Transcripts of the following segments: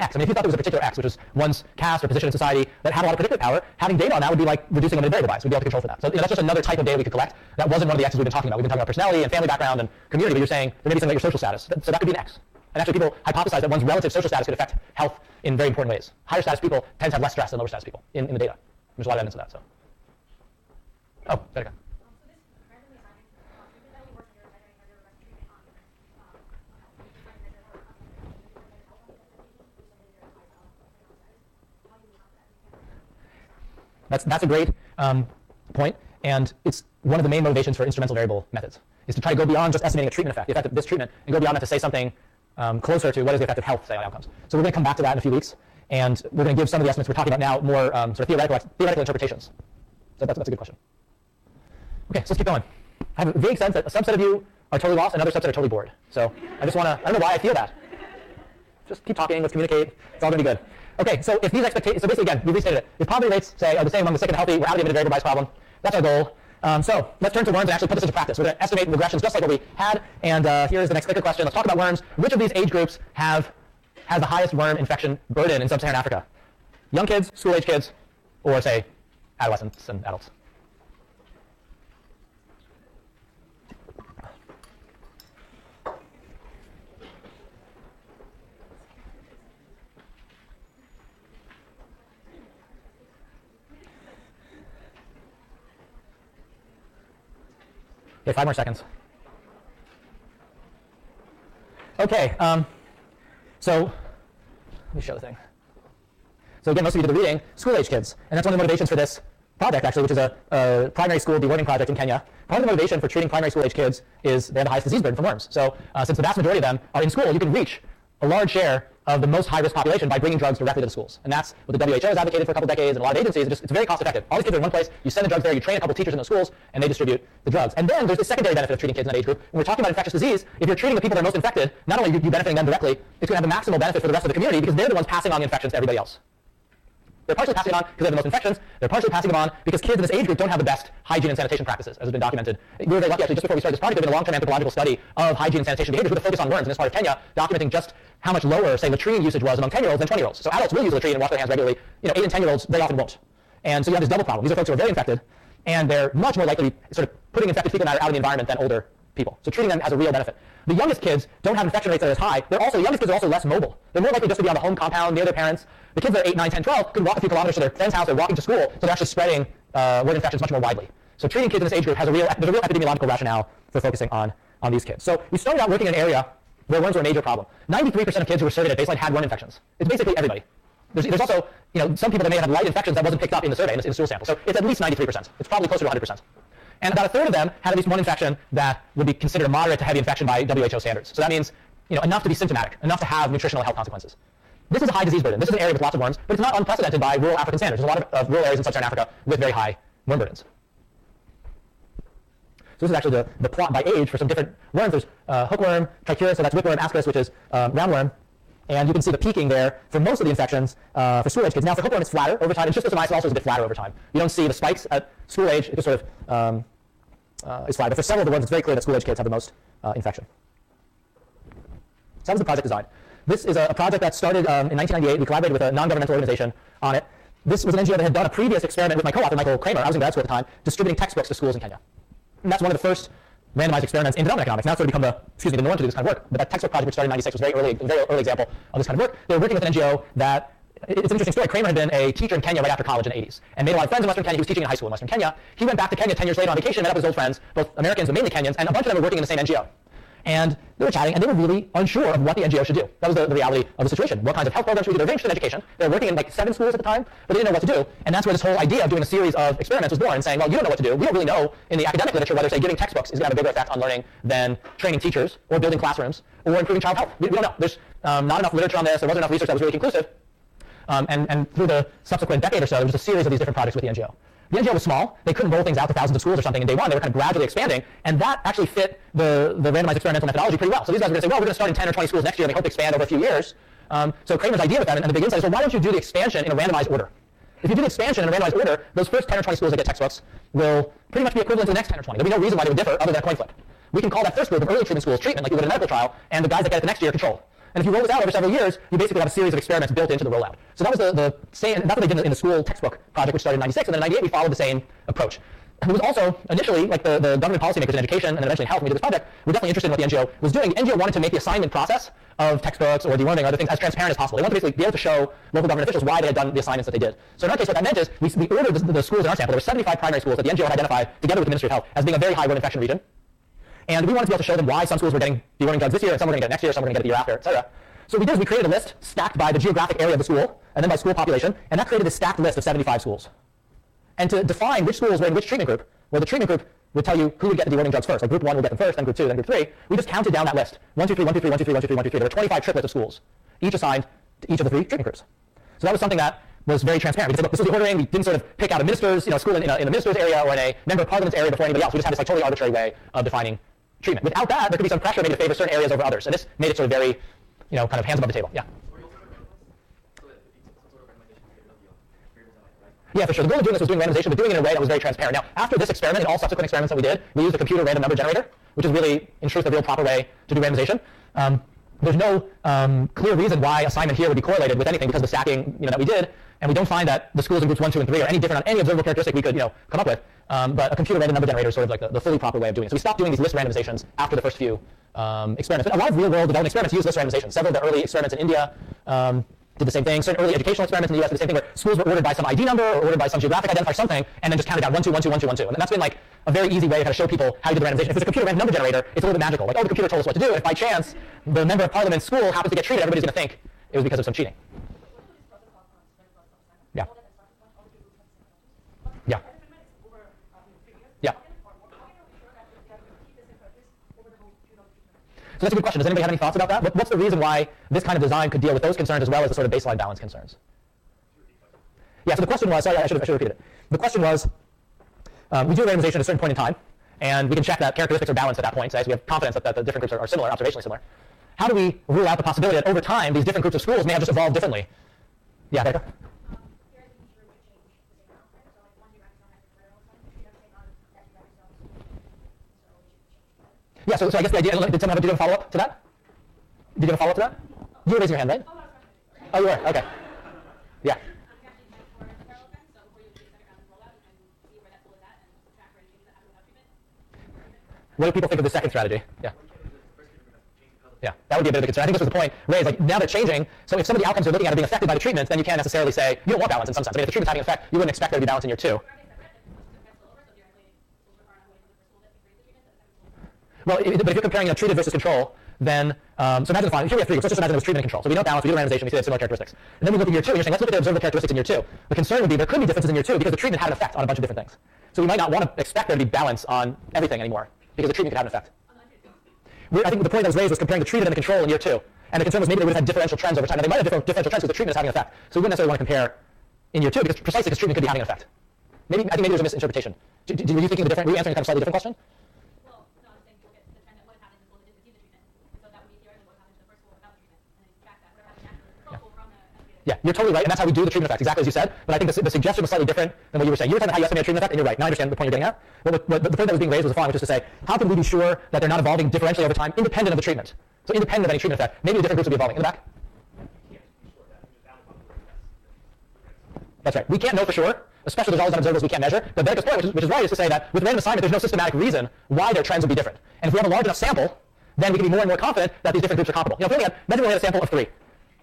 X. I mean, if you thought there was a particular X, which was one's caste or position in society that had a lot of predictive power, having data on that would be like reducing limited variable bias. We'd be able to control for that. So that's just another type of data we could collect. That wasn't one of the X's we've been talking about. We've been talking about personality and family background and community, but you're saying there may be something about your social status. So that could be an X. And actually, people hypothesize that one's relative social status could affect health in very important ways. Higher status people tend to have less stress than lower status people in the data. There's a lot of evidence of that. So, oh, there you go. That's a great point, and it's one of the main motivations for instrumental variable methods, is to try to go beyond just estimating a treatment effect, the effect of this treatment, and go beyond that to say something closer to what is the effect of health, say, on outcomes. So we're going to come back to that in a few weeks, and we're going to give some of the estimates we're talking about now more sort of theoretical interpretations. So that's a good question. Okay, so let's keep going. I have a vague sense that a subset of you are totally lost, and another subset are totally bored. So I just want to, I don't know why I feel that. Just keep talking, let's communicate, it's all going to be good. Okay, so if these expectations, so basically again, we restated it. If probability rates, say, are the same among the sick and healthy, we're out of the limited variable bias problem. That's our goal. So let's turn to worms and actually put this into practice. We're going to estimate regressions just like what we had. And here's the next clicker question. Let's talk about worms. Which of these age groups has the highest worm infection burden in sub-Saharan Africa? Young kids, school-age kids, or say adolescents and adults? Okay, 5 more seconds. Okay, so let me show the thing. So again, most of you did the reading, school-age kids, and that's one of the motivations for this project, actually, which is a primary school deworming project in Kenya. Part of the motivation for treating primary school-age kids is they have the highest disease burden from worms. So since the vast majority of them are in school, you can reach a large share of the most high-risk population by bringing drugs directly to the schools. And that's what the WHO has advocated for a couple decades, and a lot of agencies. It's very cost-effective. All these kids are in one place. You send the drugs there. You train a couple teachers in those schools, and they distribute the drugs. And then there's the secondary benefit of treating kids in that age group. When we're talking about infectious disease, if you're treating the people that are most infected, not only are you benefiting them directly, it's going to have a maximal benefit for the rest of the community because they're the ones passing on the infections to everybody else. They're partially passing it on because they have the most infections. They're partially passing them on because kids in this age group don't have the best hygiene and sanitation practices, as has been documented. We were very lucky, actually, just before we started this project, there had been a long-term anthropological study of hygiene and sanitation behaviors with a focus on worms in this part of Kenya, documenting just how much lower, say, latrine usage was among 10-year-olds than 20-year-olds. So adults will use latrine and wash their hands regularly. 8 and 10-year-olds very often won't. And so you have this double problem. These are folks who are very infected, and they're much more likely to be sort of putting infected fecal matter out in the environment than older people. So treating them has a real benefit. The youngest kids don't have infection rates that are as high. The youngest kids are also less mobile. They're more likely just to be on the home compound near their parents. The kids that are 8, 9, 10, 12 could walk a few kilometers to their friend's house. They're walking to school, so they're actually spreading word infections much more widely. So treating kids in this age group there's a real epidemiological rationale for focusing on these kids. So we started out working in an area where worms were a major problem. 93% of kids who were surveyed at baseline had worm infections. It's basically everybody. There's also some people that may have light infections that wasn't picked up in the survey, in the stool sample. So it's at least 93%. It's probably closer to 100%. And about a third of them had at least one infection that would be considered a moderate to heavy infection by WHO standards. So that means enough to be symptomatic, enough to have nutritional health consequences. This is a high disease burden. This is an area with lots of worms, but it's not unprecedented by rural African standards. There's a lot of rural areas in sub-Saharan Africa with very high worm burdens. So this is actually the plot by age for some different worms. There's hookworm, trichuris, so that's whipworm, ascaris, which is roundworm. And you can see the peaking there for most of the infections for school-age kids. Now, for hookworm, it's flatter over time, and schistosomiasis also is a bit flatter over time. You don't see the spikes at school age. It just sort of is flat. But for several of the worms, it's very clear that school-age kids have the most infection. So that was the project design. This is a project that started in 1998. We collaborated with a non-governmental organization on it. This was an NGO that had done a previous experiment with my co-author, Michael Kramer. I was in grad school at the time, distributing textbooks to schools in Kenya. And that's one of the first randomized experiments in development economics. Now it's sort of become the norm to do this kind of work. But that textbook project, which started in 96, was a very early example of this kind of work. They were working with an NGO that, it's an interesting story. Kramer had been a teacher in Kenya right after college in the 80s and made a lot of friends in Western Kenya. He was teaching in high school in Western Kenya. He went back to Kenya 10 years later on vacation, met up with his old friends, both Americans but mainly Kenyans, and a bunch of them were working in the same NGO. And they were chatting, and they were really unsure of what the NGO should do. That was the reality of the situation. What kinds of health programs should we do? They were very interested in education. They were working in like 7 schools at the time, but they didn't know what to do. And that's where this whole idea of doing a series of experiments was born, and saying, well, you don't know what to do. We don't really know in the academic literature whether, say, giving textbooks is going to have a bigger effect on learning than training teachers or building classrooms or improving child health. We don't know. There's not enough literature on this. There wasn't enough research that was really conclusive. And through the subsequent decade or so, there was a series of these different projects with the NGO. The NGO was small. They couldn't roll things out to thousands of schools or something in day one. They were kind of gradually expanding, and that actually fit the randomized experimental methodology pretty well. So these guys were going to say, well, we're going to start in 10 or 20 schools next year, and we hope to expand over a few years. So Kramer's idea with that and the big insight is, well, why don't you do the expansion in a randomized order? If you do the expansion in a randomized order, those first 10 or 20 schools that get textbooks will pretty much be equivalent to the next 10 or 20. There'll be no reason why they would differ other than a coin flip. We can call that first group of early treatment schools treatment, like you would in a medical trial, and the guys that get it the next year control. And if you roll this out over several years, you basically have a series of experiments built into the rollout. So that was the same, that's what they did in the school textbook project, which started in 96, and then in 98 we followed the same approach. It was also initially, like the government policymakers in education and then eventually in health, when we did this project, were definitely interested in what the NGO was doing. The NGO wanted to make the assignment process of textbooks or deworming or other things as transparent as possible. They wanted to basically be able to show local government officials why they had done the assignments that they did. So in our case, what that meant is we ordered the schools in our sample. There were 75 primary schools that the NGO had identified together with the Ministry of Health as being a very high road infection region. And we wanted to be able to show them why some schools were getting deworming drugs this year, and some were going to get it next year, some were going to get it the year after, et cetera. So what we did is we created a list stacked by the geographic area of the school, and then by school population, and that created a stacked list of 75 schools. And to define which schools were in which treatment group, well, the treatment group would tell you who would get the deworming drugs first. Like group 1 would get them first, then group 2, then group 3. We just counted down that list. 1, 2, 3, 1, 2, 3, 1, 2, 3, 1, 2, 3, 1, 2, 3. There were 25 triplets of schools, each assigned to each of the 3 treatment groups. So that was something that was very transparent. We said, look, this was the ordering. We didn't sort of pick out a minister's, school in a minister's area or in a member of parliament's area before anybody else. We just had this like totally arbitrary way of defining treatment. Without that, there could be some pressure maybe to favor certain areas over others. And this made it sort of very, kind of hands above the table. Yeah. Yeah, for sure. The goal of doing this was doing randomization, but doing it in a way that was very transparent. Now, after this experiment and all subsequent experiments that we did, we used a computer random number generator, which is really, in truth, the real proper way to do randomization. There's no clear reason why assignment here would be correlated with anything because of the stacking that we did, and we don't find that the schools in groups 1, 2, and 3 are any different on any observable characteristic we could come up with. But a computer random number generator is sort of like the fully proper way of doing it. So we stopped doing these list randomizations after the first few experiments. But a lot of real-world development experiments use list randomization. Several of the early experiments in India did the same thing. Certain early educational experiments in the US did the same thing where schools were ordered by some ID number or ordered by some geographic identifier something, and then just counted down 1, 2, 1, 2, 1, 2, 1, 2. And that's been like a very easy way to kind of show people how you do the randomization. If it's a computer random number generator, it's a little bit magical. Like, oh, the computer told us what to do, and if by chance the member of parliament's school happens to get treated, everybody's going to think it was because of some cheating. Yeah. Yeah. Yeah. So that's a good question. Does anybody have any thoughts about that? What's the reason why this kind of design could deal with those concerns as well as the sort of baseline balance concerns? Yeah, so the question was, sorry, I should have repeated it. The question was, we do randomization at a certain point in time, and we can check that characteristics are balanced at that point, so we have confidence that the different groups are similar, observationally similar. How do we rule out the possibility that over time these different groups of schools may have just evolved differently? Yeah, Becca? Yeah, so I guess the idea, did someone have a follow-up to that? Did you have a follow-up to that? You were raising your hand, right? Oh, you were? Okay. Yeah. What do people think of the second strategy? Yeah. Yeah, that would be a bit of a concern. I think this was the point raised. Like, now they're changing, so if some of the outcomes you're looking at are being affected by the treatments, then you can't necessarily say, you don't want balance in some sense. I mean, if the treatment's having an effect, you wouldn't expect there to be balance in year 2. Well, but if you're comparing treated versus control, then, so imagine here we have 3 groups. Let's just imagine it was treatment and control. So we know balance, we do randomization, we see they have similar characteristics. And then we look at year 2, and you're saying, let's look at the observable characteristics in year 2. The concern would be there could be differences in year 2 because the treatment had an effect on a bunch of different things. So we might not want to expect there to be balance on everything anymore because the treatment could have an effect. I think the point that was raised was comparing the treated and the control in year 2. And the concern was maybe they would have had differential trends over time. Now, they might have differential trends because the treatment is having an effect. So we wouldn't necessarily want to compare in year 2 because precisely because treatment could be having an effect. I think maybe there's a misinterpretation. Were you thinking of the different, were you answering a kind of slightly different question? Yeah, you're totally right, and that's how we do the treatment effect, exactly as you said. But I think the suggestion was slightly different than what you were saying. You were talking about how you estimate a treatment effect, and you're right. Now I understand the point you're getting at. But the point that was being raised was the following, which is to say, how can we be sure that they're not evolving differentially over time, independent of the treatment? So independent of any treatment effect. Maybe the different groups will be evolving. In the back? That's right. We can't know for sure, especially there's always unobservables we can't measure. But Becca's point, which is right, is to say that with random assignment, there's no systematic reason why their trends would be different. And if we have a large enough sample, then we can be more and more confident that these different groups are comparable. If we only had, imagine we had a sample of 3.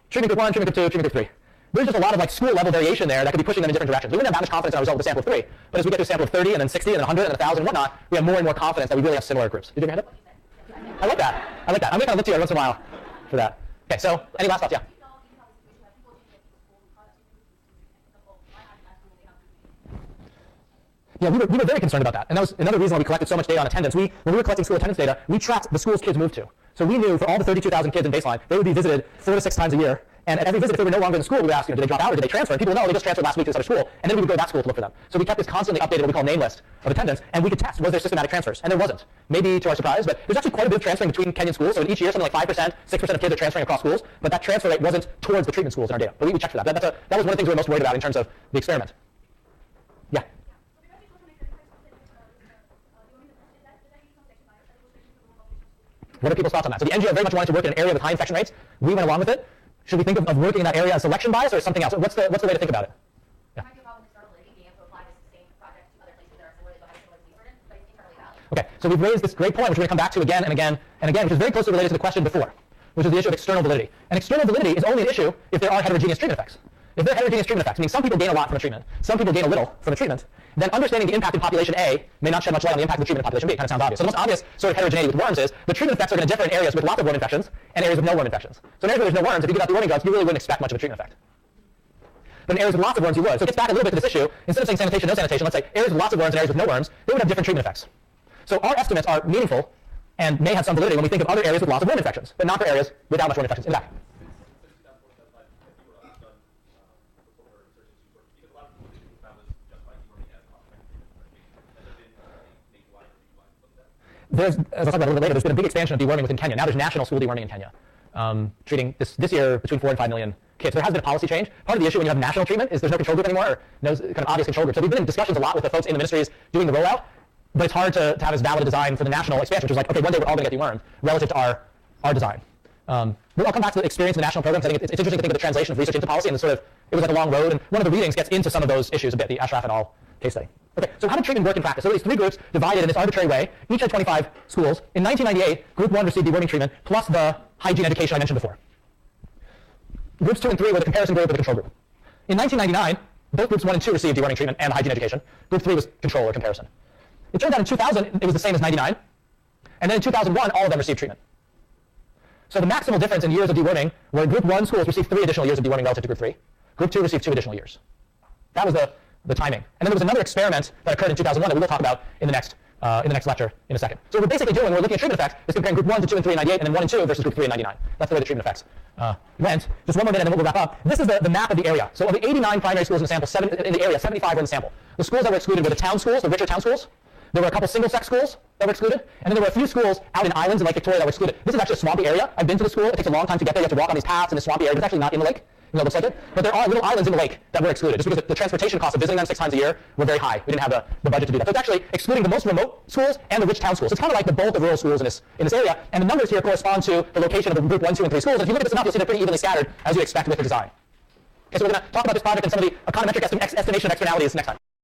Treatment group 1, treatment group 2, treatment group 3. There's just a lot of like school level variation there that could be pushing them in different directions. We wouldn't have that much confidence in our result with a sample of 3, but as we get to a sample of 30 and then 60 and then 100 and 1,000 and whatnot, we have more and more confidence that we really have similar groups. Did you hear that? I like that. I like that. I'm going to kind of look to you every once in a while for that. Okay, so any last thoughts? Yeah. Yeah, we were very concerned about that. And that was another reason why we collected so much data on attendance. When we were collecting school attendance data, we tracked the schools kids moved to. So we knew for all the 32,000 kids in baseline, they would be visited 4 to 6 times a year. And at every visit, if they were no longer in the school, we would ask, did they drop out or did they transfer? And people would know they just transferred last week to this other school. And then we would go to that school to look for them. So we kept this constantly updated, what we call name list of attendance. And we could test, was there systematic transfers? And there wasn't. Maybe to our surprise, but there's actually quite a bit of transferring between Kenyan schools. So in each year, something like 5%, 6% of kids are transferring across schools. But that transfer rate wasn't towards the treatment schools in our data. But we checked for that. That was one of the things we were most worried about in terms of the experiment. Yeah. What are people's thoughts on that? So the NGO very much wanted to work in an area with high infection rates. We went along with it. Should we think of working in that area as selection bias or something else? What's the way to think about it? Yeah. It might be a problem with external validity, being able to apply this same project to other places that are similar to have similar disease burden, but it's internally valid. Okay, so we've raised this great point, which we're going to come back to again and again and again, which is very closely related to the question before, which is the issue of external validity. And external validity is only an issue if there are heterogeneous treatment effects. If there are heterogeneous treatment effects, meaning some people gain a lot from a treatment, some people gain a little from a treatment, then understanding the impact in population A may not shed much light on the impact of the treatment in population B. It kind of sounds obvious. So the most obvious sort of heterogeneity with worms is the treatment effects are going to differ in areas with lots of worm infections and areas with no worm infections. So in areas where there's no worms, if you give out the warming drugs, you really wouldn't expect much of a treatment effect. But in areas with lots of worms, you would. So it gets back a little bit to this issue. Instead of saying sanitation, no sanitation, let's say areas with lots of worms and areas with no worms, they would have different treatment effects. So our estimates are meaningful and may have some validity when we think of other areas with lots of worm infections, but not for areas without much worm infections. In fact. As I'll talk about a little bit later, there's been a big expansion of deworming within Kenya. Now there's national school deworming in Kenya, treating this year between 4 and 5 million kids. There has been a policy change. Part of the issue when you have national treatment is there's no control group anymore, or no kind of obvious control group. So we've been in discussions a lot with the folks in the ministries doing the rollout, but it's hard to have as valid a design for the national expansion, which is like, okay, one day we're all going to get dewormed relative to our design. I'll come back to the experience of the national programs. I think it's interesting to think of the translation of research into policy, and it was like a long road, and one of the readings gets into some of those issues a bit, the Ashraf et al. Case study. Okay, so how did treatment work in practice? So these three groups divided in this arbitrary way, each had 25 schools. In 1998, Group 1 received deworming treatment plus the hygiene education I mentioned before. Groups 2 and 3 were the comparison group with the control group. In 1999, both Groups 1 and 2 received deworming treatment and hygiene education. Group 3 was control or comparison. It turned out in 2000, it was the same as 99. And then in 2001, all of them received treatment. So the maximal difference in years of deworming were Group 1 schools received 3 additional years of deworming relative to Group 3. Group 2 received 2 additional years. That was the timing. And then there was another experiment that occurred in 2001 that we will talk about in the next lecture in a second. So what we're basically doing when we're looking at treatment effects is comparing Group 1 to 2 and 3 in 98, and then 1 and 2 versus Group 3 in 99. That's the way the treatment effects went. Just one more minute and then we'll wrap up. This is the map of the area. So of the 89 primary schools in the sample, in the area, 75 were in the sample. The schools that were excluded were the town schools, the richer town schools. There were a couple single-sex schools that were excluded, and then there were a few schools out in islands in Lake Victoria that were excluded. This is actually a swampy area. I've been to the school. It takes a long time to get there. You have to walk on these paths in a swampy area. It's actually not in the lake. It looks like it. But there are little islands in the lake that were excluded, just because the transportation costs of visiting them 6 times a year were very high. We didn't have the budget to do that. So it's actually excluding the most remote schools and the rich town schools. So it's kind of like the bulk of rural schools in this area, and the numbers here correspond to the location of the Group 1, 2, and 3 schools. And if you look at this enough, you'll see they're pretty evenly scattered, as you expect with the design. Okay, so we're going to talk about this project and some of the econometric estimation of externalities next time.